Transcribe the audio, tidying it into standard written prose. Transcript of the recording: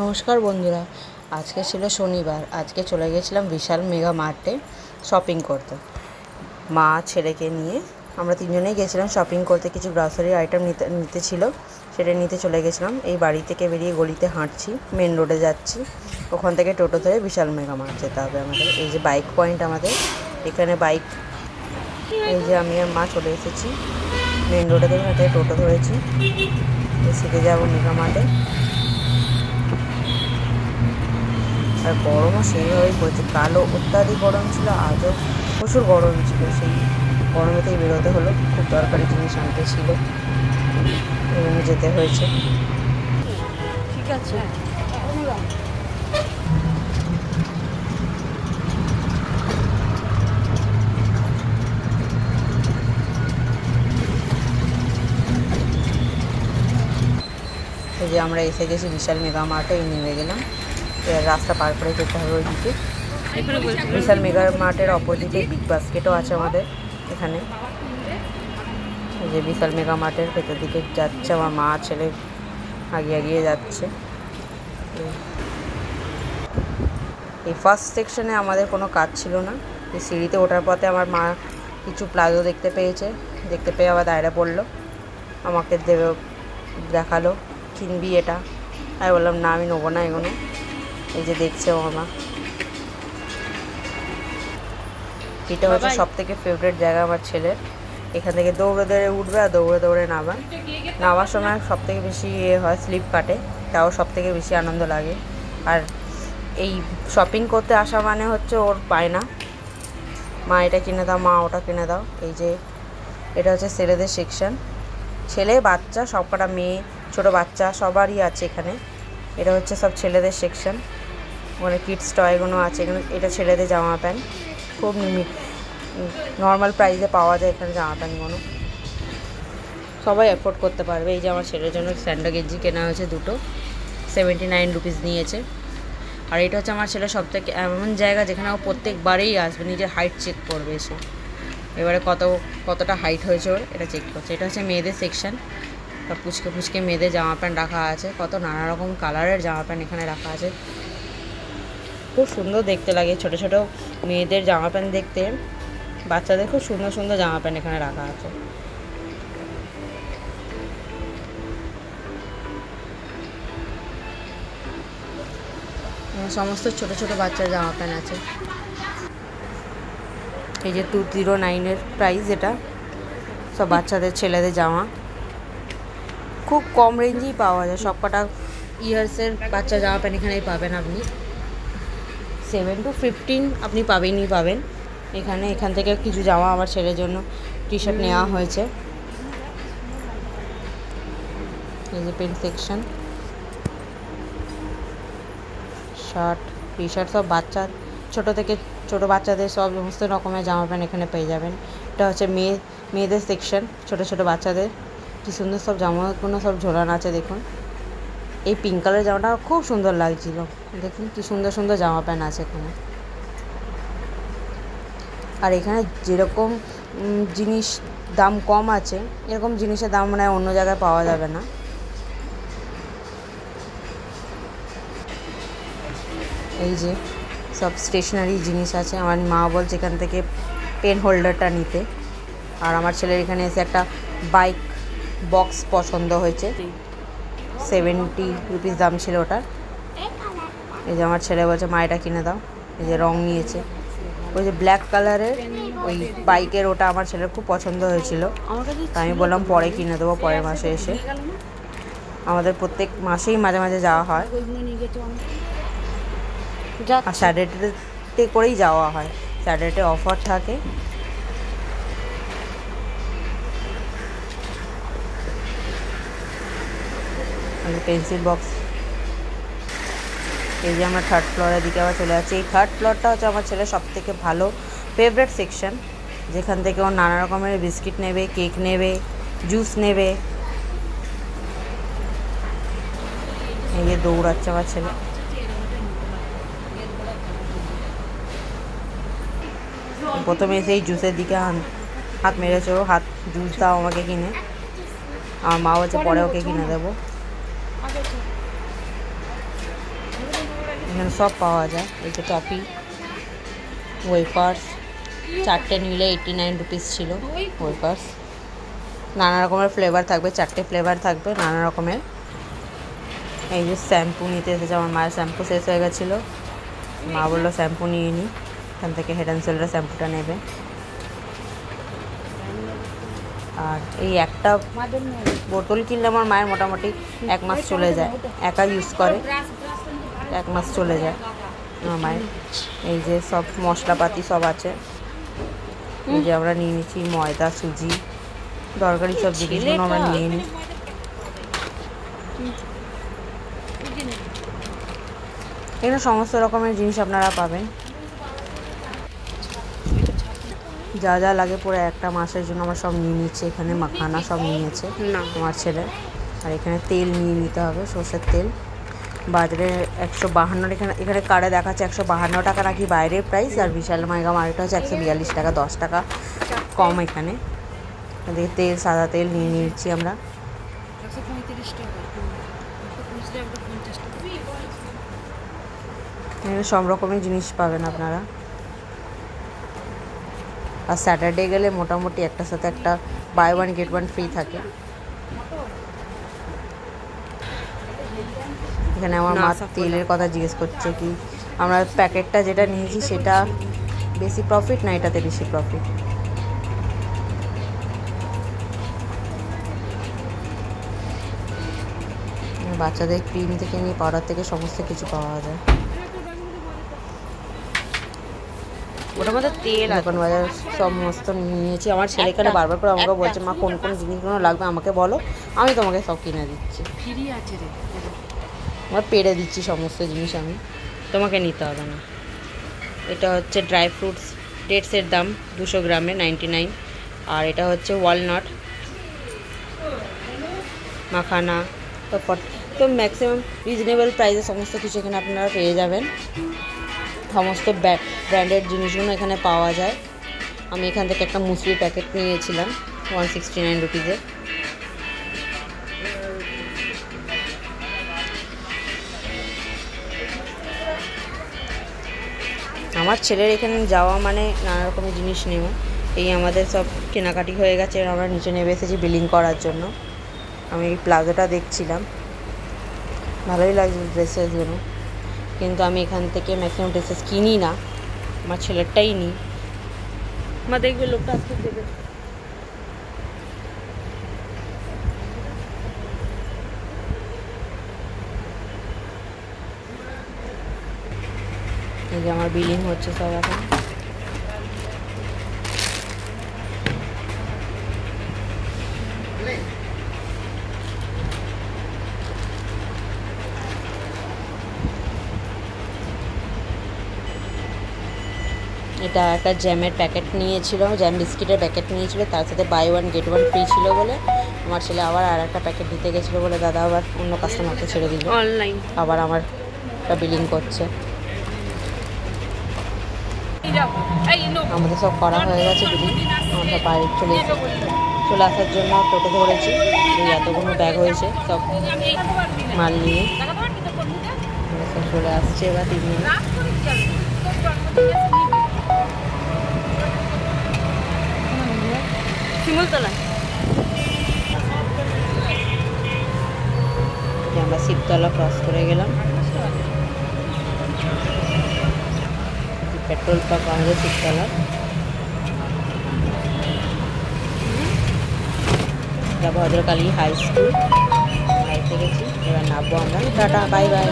নমস্কার বন্ধুরা, আজকে ছিল শনিবার। আজকে চলে গেছিলাম বিশাল মেগা মার্টে শপিং করতে। মা ছেলেকে নিয়ে আমরা তিনজনেই গেছিলাম শপিং করতে। কিছু গ্রসারি আইটেম নিতে ছিল, সেটা নিতে চলে গেছিলাম। এই বাড়ি থেকে বেরিয়ে গলিতে হাঁটছি, মেন রোডে যাচ্ছি। ওখান থেকে টোটো ধরে বিশাল মেগা মার্ট যেতে হবে আমাদের। এই যে বাইক পয়েন্ট আমাদের, এখানে বাইক। এই যে আমি আর মা চলে এসেছি মেন রোডে, থেকে হাতে টোটো ধরেছি, শিখে যাবো মেগা মার্টে। আর গরমও সেইভাবেই পড়েছে। কালো অত্যাধিক গরম ছিল, আজও প্রচুর গরম ছিল। সেই গরমেতেই বেরোতে হলো, খুব দরকারি জিনিস আনতে ছিল, এবং যেতে হয়েছে। ঠিক আছে, এই যে আমরা এসে গেছি বিশাল মেগা মার্টে। নেমে গেলাম, রাস্তা পার করে যেতে হবে ওইদিকে। বিশাল মেগা মার্টের অপোজিটে বিগ বাস্কেটও আছে আমাদের এখানে। এই যে বিশাল মেগা মার্টের ভেতর দিকে যাচ্ছে আমার মা ছেলে, এগিয়ে যাচ্ছে। এই ফার্স্ট সেকশনে আমাদের কোনো কাজ ছিল না। এই সিঁড়িতে ওঠার পথে আমার মা কিছু প্লাজো দেখতে পেয়ে আবার দাঁড়িয়ে পড়লো, আমাকে দেখালো, কিনবি এটা? আমি বললাম না, আমি নেবো না এগুলো। এই যে দেখছে আমার মা। এটা হচ্ছে সব থেকে ফেভারিট জায়গা আমার ছেলের। এখান থেকে দৌড়ে উঠবে আর দৌড়ে নামার সময় সব থেকে বেশি হয়, স্লিপ কাটে, তাও সব থেকে বেশি আনন্দ লাগে। আর এই শপিং করতে আসা মানে হচ্ছে ওর বায়না, মা এটা কিনে দাও, মা ওটা কিনে দাও। এই যে এটা হচ্ছে ছেলেদের সেকশন, ছেলে বাচ্চা সব কটা, মেয়ে ছোটো বাচ্চা সবারই আছে এখানে। এটা হচ্ছে সব ছেলেদের সেকশন, ওখানে কিডস টয়গুলো আছে এখানে। এটা ছেলেদের জামা প্যান্ট, খুব নর্মাল প্রাইসে পাওয়া যায় এখানে জামা প্যান্টগুলো, সবাই অ্যাফোর্ড করতে পারবে। এই যে আমার ছেলের জন্য স্যান্ডো গেঞ্জি কেনা হয়েছে দুটো, 79 রুপিস নিয়েছে। আর এটা হচ্ছে আমার ছেলে সব থেকে এমন জায়গা যেখানে ও প্রত্যেকবারেই আসবে, নিজের হাইট চেক করবে এসে। এবারে কতটা হাইট হয়েছে ওর, এটা চেক করছে। এটা হচ্ছে মেয়েদের সেকশন, সব পুচকে মেয়েদের জামা প্যান্ট রাখা আছে। কত নানা রকম কালারের জামা প্যান্ট এখানে রাখা আছে, খুব সুন্দর দেখতে লাগে। ছোটো ছোটো মেয়েদের জামা প্যান্ট দেখতে, বাচ্চাদের খুব সুন্দর সুন্দর জামা প্যান্ট এখানে রাখা আছে। সমস্ত ছোট ছোট বাচ্চার জামা প্যান্ট আছে। এই যে 209 প্রাইস, এটা সব বাচ্চাদের ছেলেদের জামা, খুব কম রেঞ্জেই পাওয়া যায়। সব কটা ইয়ার্সের বাচ্চা জামা প্যান্ট এখানেই পাবেন আপনি। 7 to 15 আপনি পাবেন এখানে। এখান থেকে কিছু জামা আমার ছেলের জন্য টি শার্ট নেওয়া হয়েছে। এই যে pant section, shirt T shirt সব বাচ্চার, ছোটো বাচ্চাদের সমস্ত রকমের জামা প্যান্ট এখানে পেয়ে যাবেন। এটা হচ্ছে মেয়েদের সেকশন, ছোটো বাচ্চাদের। কী সুন্দর সব জামাগুলো সব ঝোলানো আছে দেখুন। এই পিঙ্ক কালারের জামাটা খুব সুন্দর লাগছিল, দেখুন কী সুন্দর সুন্দর জামা প্যান্ট আছে এখানে। আর এখানে যেরকম জিনিস দাম কম আছে, এরকম জিনিসের দাম মানে অন্য জায়গায় পাওয়া যাবে না। এই যে সব স্টেশনারি জিনিস আছে। আমার মা বলছে এখান থেকে পেন হোল্ডারটা নিতে। আর আমার ছেলের এখানে এসে একটা বাইক বক্স পছন্দ হয়েছে, 70 রুপিস দাম ছিল ওটার। এই যে আমার ছেলে বলছে মা এটা কিনে দাও। এই যে রং নিয়েছে, ওই যে ব্ল্যাক কালারের ওই বাইকের, ওটা আমার ছেলের খুব পছন্দ হয়েছিল। আমি বললাম পরে কিনে দেবো, পরের মাসে এসে। আমাদের প্রত্যেক মাসেই মাঝে মাঝে যাওয়া হয়, আর স্যাটারডেতে করেই যাওয়া হয়, স্যাটারডে অফার থাকে। Pencil box. এই যে আমরা থার্ড ফ্লোরের দিকে আবার চলে যাচ্ছি। এই থার্ড ফ্লোরটা হচ্ছে আমার ছেলের সব থেকে ভালো ফেভারিট সেকশন, যেখান থেকে ও নানা রকমের বিস্কিট নেবে, কেক নেবে, জুস নেবে। এই যে দৌড়াচ্ছে আমার ছেলে। প্রথমে এসে এই জুসের দিকে হাত মেরেছে, ও হাত জুস দাও আমাকে কিনে। আমার মা বলছে পরে ওকে কিনে দেবো। এখানে সব পাওয়া যায়। এই যে টফি, ওয়েফার্স, 4টে নিলে 89 রুপিস ছিল ওয়েফার্স। নানা রকমের ফ্লেভার থাকবে, 4টে ফ্লেভার থাকবে নানা রকমের। এই যে শ্যাম্পু নিতে এসেছে, আমার মায়ের শ্যাম্পু শেষ হয়ে গেছিলো, মা বললো শ্যাম্পু নিয়ে নিই, এখান থেকে হেড অ্যান্ড শোল্ডার শ্যাম্পুটা নেবে। আর এই একটা বোতল কিনলে আমার মায়ের মোটামুটি 1 মাস চলে যায়, একা ইউজ করে 1 মাস চলে যায় আমার মায়ের। এই যে সব মশলাপাতি সব আছে, এই যে আমরা নিয়ে নিচ্ছি ময়দা, সুজি, দরকারি সব জিনিসগুলো আমরা নিয়ে নিই। এখানে সমস্ত রকমের জিনিস আপনারা পাবেন, যা যা লাগে পুরো একটা মাসের জন্য আমরা সব নিয়ে নিচ্ছি। এখানে মাখানা সব নিয়েছে আমার ছেলে। আর এখানে তেল নিয়ে নিতে হবে, সর্ষের তেল। বাজারে 152, এখানে কার্ডে দেখাচ্ছে 152 টাকা নাকি বাইরের প্রাইস, আর বিশাল মেগা মার্কেট হচ্ছে 142 টাকা, 10 টাকা কম এখানে। এদিকে তেল, সাদা তেল নিয়ে নিচ্ছি আমরা। এখানে সব রকমের জিনিস পাবেন আপনারা। আর স্যাটারডে গেলে মোটামুটি একটার সাথে একটা বাই 1 গেট 1 ফ্রি থাকে। এখানে আমার মা তেলের কথা জিজ্ঞেস করছে কি আমরা প্যাকেটটা যেটা নিয়েছি সেটা বেশি প্রফিট না এটাতে বেশি প্রফিট। বাচ্চাদের ক্রিম থেকে নিয়ে পাউডার থেকে সমস্ত কিছু পাওয়া যায়। ওটার মধ্যে তেল, এখন বাজার সমস্ত নিয়েছি। আমার ছেলে এখানে বারবার করে আমাকে বলছে মা কোন কোন জিনিসগুলো লাগবে আমাকে বলো, আমি তোমাকে সব কিনে দিচ্ছি, আমার পেড়ে দিচ্ছি সমস্ত জিনিস, আমি তোমাকে নিতে হবে না। এটা হচ্ছে ড্রাই ফ্রুটস, ডেটসের দাম 200 গ্রামে 99। আর এটা হচ্ছে ওয়ালনাট, মাখানা, তো ম্যাক্সিমাম রিজনেবল প্রাইসে সমস্ত কিছু এখানে আপনারা পেয়ে যাবেন। সমস্ত ব্র্যান্ডেড জিনিসগুলো এখানে পাওয়া যায়। আমি এখান থেকে একটা মুসলির প্যাকেট নিয়েছিলাম 169 রুপিজের। আমার ছেলের এখানে যাওয়া মানে নানা রকমের জিনিস নেওয়া। এই আমাদের সব কেনাকাটি হয়ে গেছে, আমরা নিচে নেমে এসেছি বিলিং করার জন্য। আমি এই প্লাজোটা দেখছিলাম, ভালোই লাগছে ড্রেসেসগুলো, কিন্তু আমি এখান থেকে ম্যাক্সিমাম ড্রেসেস কিনি না, আমার ছেলেরটাই নিই। মা দেখবে লোকটা আজকে দেবে। এই যে আমার বিলিং হচ্ছে সব এখন। এটা একটা জ্যামের প্যাকেট নিয়েছিল, জ্যাম বিস্কিটের প্যাকেট নিয়েছিল, তার সাথে বাই 1 গেট 1 ফ্রি ছিল বলে আমার ছেলে আবার আর একটা প্যাকেট দিতে গেছিলো বলে দাদা আবার অন্য কাস্টমারকে ছেড়ে দিল, অনলাইন আবার আমার বিলিং করছে। আমাদের সব করা হয়ে গেছে বিলিং, আমরা বাইরে চলে আসার জন্য টোটো ধরেছি। এই এতগুলো ব্যাগ হয়েছে সব মাল নিয়ে সব চলে আসছে এবার 3 মিনিট। শিমুলতলায় আমরা শিবতলা ক্রস করে গেলাম। পেট্রোল পাম্প আমাদের শিবতলা, ভদ্রকালী হাই স্কুল, বাড়িতে গেছি, এবার নামবো আমরা। Tata, bye bye.